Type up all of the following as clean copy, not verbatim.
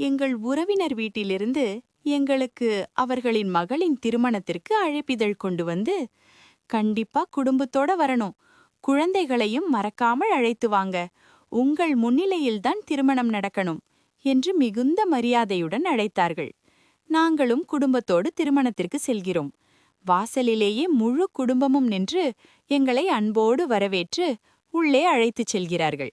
எங்கள் உறவினர் வீட்டிலிருந்து எங்களுக்கு அவர்களின் மகளின் திருமணத்திற்கு அழைப்பிதழ் கொண்டு வந்து, கண்டிப்பா குடும்பத்தோட வரணும், குழந்தைகளையும் மறக்காமல் அழைத்து வாங்க, உங்கள் முன்னிலையில்தான் திருமணம் நடக்கணும் என்று மிகுந்த மரியாதையுடன் அழைத்தார்கள். நாங்களும் குடும்பத்தோடு திருமணத்திற்கு செல்கிறோம். வாசலிலேயே முழு குடும்பமும் நின்று எங்களை அன்போடு வரவேற்று உள்ளே அழைத்துச் செல்கிறார்கள்.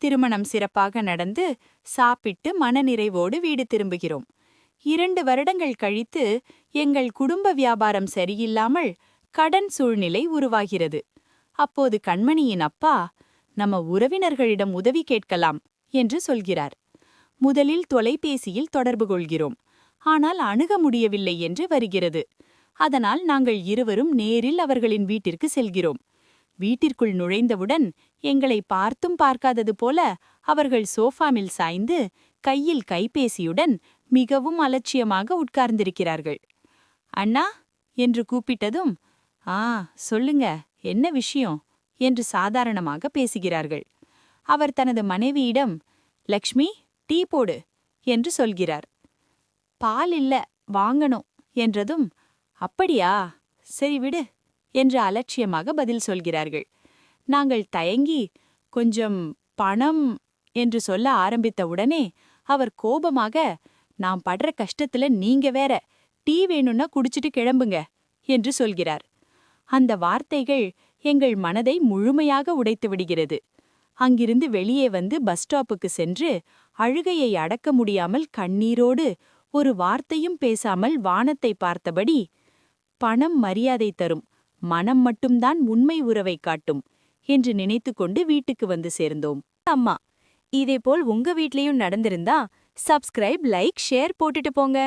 திருமணம் சிறப்பாக நடந்து சாப்பிட்டு மனநிறைவோடு வீடு திரும்புகிறோம். 2 வருடங்கள் கழித்து எங்கள் குடும்ப வியாபாரம் சரியில்லாமல் கடன் சூழ்நிலை உருவாகிறது. அப்போது கண்மணியின் அப்பா, நம்ம உறவினர்களிடம் உதவி கேட்கலாம் என்று சொல்கிறார். முதலில் தொலைபேசியில் தொடர்பு கொள்கிறோம். ஆனால் அணுக முடியவில்லை என்று வருகிறது. அதனால் நாங்கள் இருவரும் நேரில் அவர்களின் வீட்டிற்கு செல்கிறோம். வீட்டிற்குள் நுழைந்தவுடன் எங்களை பார்த்தும் பார்க்காதது போல அவர்கள் சோஃபாமில் சாய்ந்து கையில் கைபேசியுடன் மிகவும் அலட்சியமாக உட்கார்ந்திருக்கிறார்கள். அண்ணா என்று கூப்பிட்டதும், சொல்லுங்க, என்ன விஷயம் என்று சாதாரணமாக பேசுகிறார்கள். அவர் தனது மனைவியிடம், லக்ஷ்மி, டீ போடு என்று சொல்கிறார். பால் இல்ல, வாங்கணும் என்றதும், அப்படியா, சரி விடு என்று அலட்சியமாக பதில் சொல்கிறார்கள். நாங்கள் தயங்கி கொஞ்சம் பணம் என்று சொல்ல ஆரம்பித்தவுடனே அவர் கோபமாக, நான் படுற கஷ்டத்துல நீங்க வேற, டீ வேணும்னா குடிச்சிட்டு கிளம்புங்க என்று சொல்கிறார். அந்த வார்த்தைகள் எங்கள் மனதை முழுமையாக உடைத்து விடுகிறது. அங்கிருந்து வெளியே வந்து பஸ் ஸ்டாப்புக்கு சென்று அழுகையை அடக்க முடியாமல் கண்ணீரோடு ஒரு வார்த்தையும் பேசாமல் வானத்தை பார்த்தபடி, பணம் மரியாதை தரும், மனம் மட்டும்தான் உண்மை உறவை காட்டும் என்று நினைத்துக்கொண்டு வீட்டுக்கு வந்து சேர்ந்தோம். அம்மா, இதேபோல் உங்க வீட்லயும் நடந்திருந்தா சப்ஸ்கிரைப், லைக், ஷேர் போட்டுட்டு போங்க.